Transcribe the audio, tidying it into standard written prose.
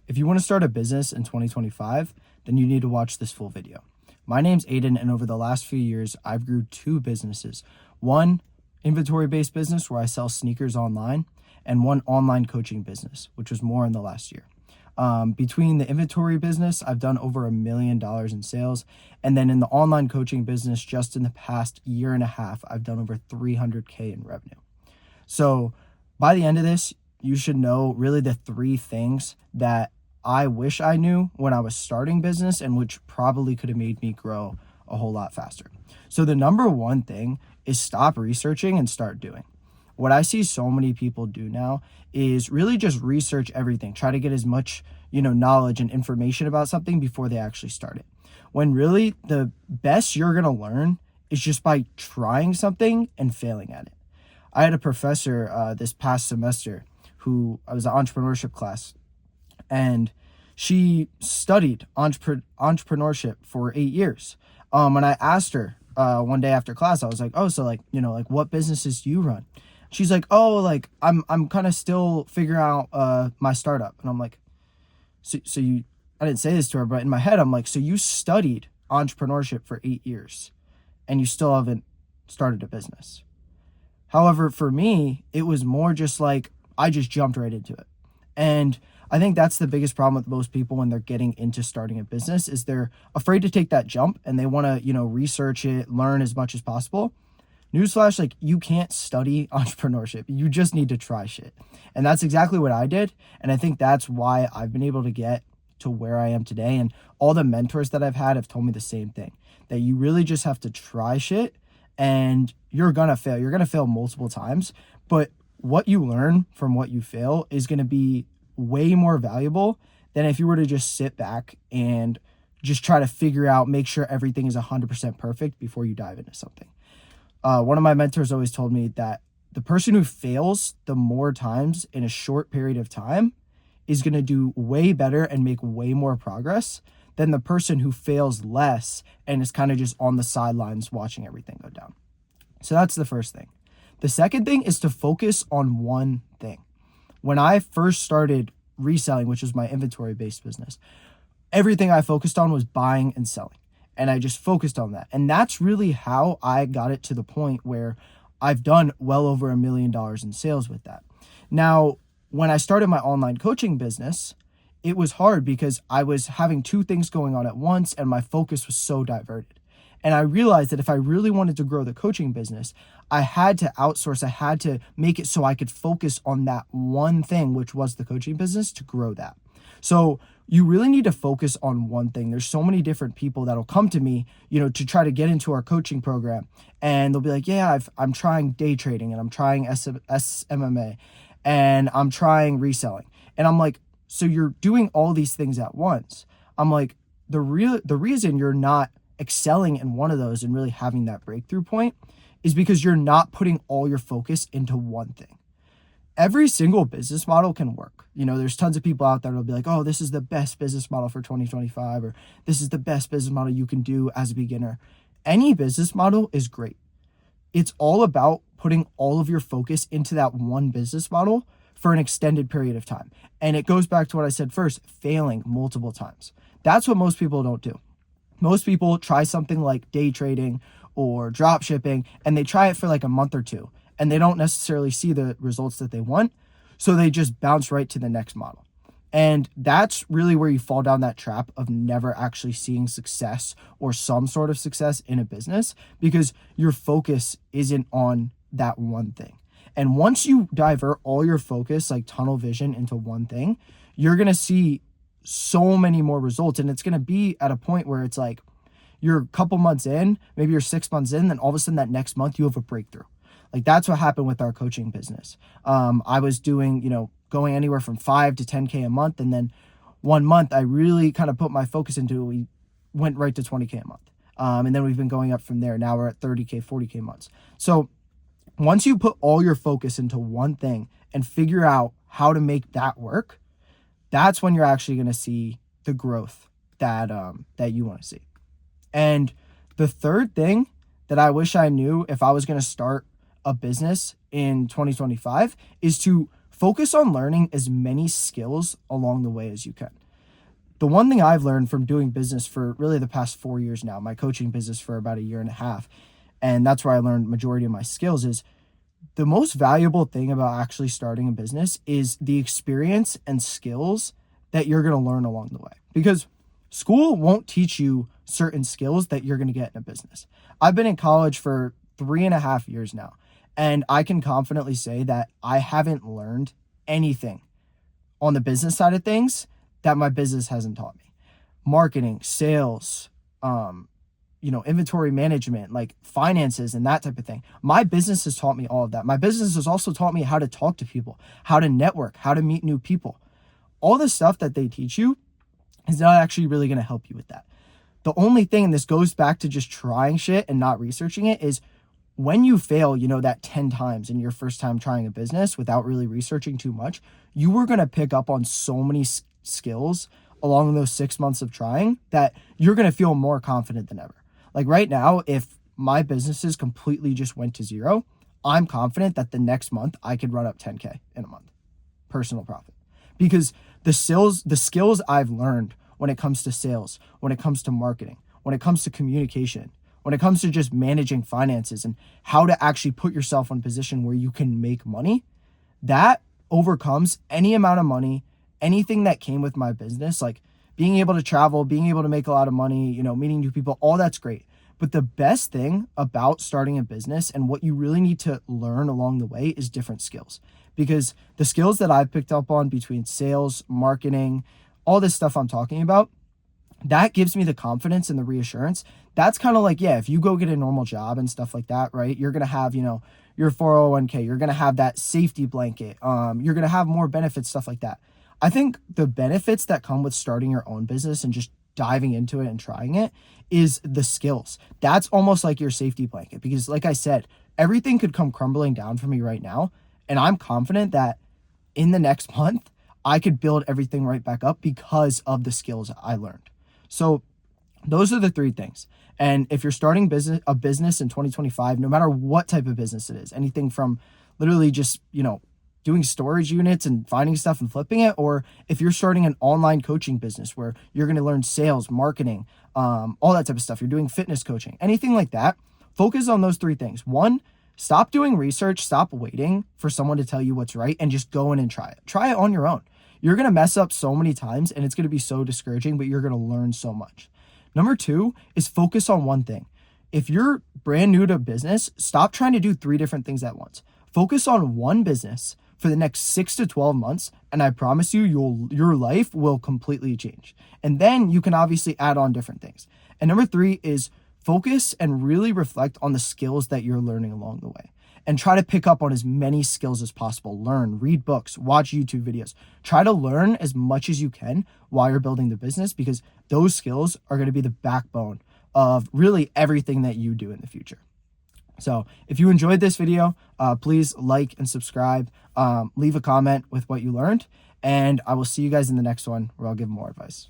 If you want to start a business in 2025, then you need to watch this full video. My name's Aiden, and over the last few years, I've grew two businesses. One inventory-based business where I sell sneakers online, and one online coaching business, which was more in the last year. Between the inventory business, I've done over $1 million in sales. And then in the online coaching business, just in the past year and a half, I've done over 300K in revenue. So by the end of this, you should know really the three things that I wish I knew when I was starting business and which probably could have made me grow a whole lot faster. So the number one thing is stop researching and start doing. What I see so many people do now is really just research everything, try to get as much, knowledge and information about something before they actually start it. When really the best you're going to learn is just by trying something and failing at it. I had a professor this past semester who I was an entrepreneurship class, and she studied entrepreneurship for 8 years. And I asked her one day after class, I was like, oh, so what businesses do you run? She's like, oh, I'm kind of still figuring out my startup. And I'm like, so you, I didn't say this to her, but in my head, I'm like, so you studied entrepreneurship for 8 years and you still haven't started a business. However, for me, it was more just like, I just jumped right into it. And I think that's the biggest problem with most people when they're getting into starting a business is they're afraid to take that jump and they want to, research it, learn as much as possible. Newsflash, you can't study entrepreneurship. You just need to try shit. And that's exactly what I did. And I think that's why I've been able to get to where I am today. And all the mentors that I've had have told me the same thing, that you really just have to try shit and you're going to fail. You're going to fail multiple times, but what you learn from what you fail is going to be way more valuable than if you were to just sit back and just try to figure out, make sure everything is 100% perfect before you dive into something. One of my mentors always told me that the person who fails the more times in a short period of time is going to do way better and make way more progress than the person who fails less and is kind of just on the sidelines watching everything go down. So that's the first thing. The second thing is to focus on one thing. When I first started reselling, which was my inventory-based business, everything I focused on was buying and selling. And I just focused on that. And that's really how I got it to the point where I've done well over $1 million in sales with that. Now, when I started my online coaching business, it was hard because I was having two things going on at once and my focus was so diverted. And I realized that if I really wanted to grow the coaching business, I had to outsource. I had to make it so I could focus on that one thing, which was the coaching business, to grow that. So you really need to focus on one thing. There's so many different people that'll come to me, to try to get into our coaching program. And they'll be like, yeah, I'm trying day trading and I'm trying SMMA and I'm trying reselling. And I'm like, so you're doing all these things at once. I'm like, the reason you're not excelling in one of those and really having that breakthrough point is because you're not putting all your focus into one thing. Every single business model can work. There's tons of people out there that'll be like, oh, this is the best business model for 2025, or this is the best business model you can do as a beginner. Any business model is great. It's all about putting all of your focus into that one business model for an extended period of time. And it goes back to what I said first, failing multiple times. That's what most people don't do. Most people try something like day trading or drop shipping, and they try it for like a month or two, and they don't necessarily see the results that they want. So they just bounce right to the next model. And that's really where you fall down that trap of never actually seeing success or some sort of success in a business because your focus isn't on that one thing. And once you divert all your focus, like tunnel vision, into one thing, you're going to see so many more results. And it's going to be at a point where it's like you're a couple months in, maybe you're 6 months in, then all of a sudden that next month you have a breakthrough. Like that's what happened with our coaching business. I was doing, going anywhere from 5 to 10K a month. And then 1 month I really kind of put my focus into it. We went right to 20K a month. And then we've been going up from there. Now we're at 30K, 40K months. So once you put all your focus into one thing and figure out how to make that work, that's when you're actually going to see the growth that you want to see. And the third thing that I wish I knew if I was going to start a business in 2025 is to focus on learning as many skills along the way as you can. The one thing I've learned from doing business for really the past 4 years now, my coaching business for about a year and a half, and that's where I learned majority of my skills, is the most valuable thing about actually starting a business is the experience and skills that you're going to learn along the way. Because school won't teach you certain skills that you're going to get in a business. I've been in college for 3.5 years now, and I can confidently say that I haven't learned anything on the business side of things that my business hasn't taught me. Marketing, sales, inventory management, like finances and that type of thing. My business has taught me all of that. My business has also taught me how to talk to people, how to network, how to meet new people. All the stuff that they teach you is not actually really going to help you with that. The only thing, and this goes back to just trying shit and not researching it, is when you fail, that 10 times in your first time trying a business without really researching too much, you were going to pick up on so many skills along those 6 months of trying that you're going to feel more confident than ever. Like right now, if my businesses completely just went to zero, I'm confident that the next month I could run up 10K in a month, personal profit. Because the skills I've learned when it comes to sales, when it comes to marketing, when it comes to communication, when it comes to just managing finances and how to actually put yourself in a position where you can make money, that overcomes any amount of money, anything that came with my business, like being able to travel, being able to make a lot of money, meeting new people, all that's great. But the best thing about starting a business and what you really need to learn along the way is different skills. Because the skills that I've picked up on between sales, marketing, all this stuff I'm talking about, that gives me the confidence and the reassurance. That's kind of like, if you go get a normal job and stuff like that, right? You're going to have, your 401k, you're going to have that safety blanket. You're going to have more benefits, stuff like that. I think the benefits that come with starting your own business and just diving into it and trying it is the skills. That's almost like your safety blanket, because like I said, everything could come crumbling down for me right now. And I'm confident that in the next month, I could build everything right back up because of the skills I learned. So those are the 3 things. And if you're starting a business in 2025, no matter what type of business it is, anything from literally just, doing storage units and finding stuff and flipping it, or if you're starting an online coaching business where you're going to learn sales, marketing, all that type of stuff, you're doing fitness coaching, anything like that, focus on those 3 things. 1, stop doing research, stop waiting for someone to tell you what's right, and just go in and try it. Try it on your own. You're going to mess up so many times and it's going to be so discouraging, but you're going to learn so much. Number 2 is focus on one thing. If you're brand new to business, stop trying to do 3 different things at once. Focus on one business for the next 6 to 12 months, and I promise you, your life will completely change. And then you can obviously add on different things. And number 3 is focus and really reflect on the skills that you're learning along the way. And try to pick up on as many skills as possible. Learn, read books, watch YouTube videos. Try to learn as much as you can while you're building the business, because those skills are going to be the backbone of really everything that you do in the future. So if you enjoyed this video, please like and subscribe, leave a comment with what you learned, and I will see you guys in the next one where I'll give more advice.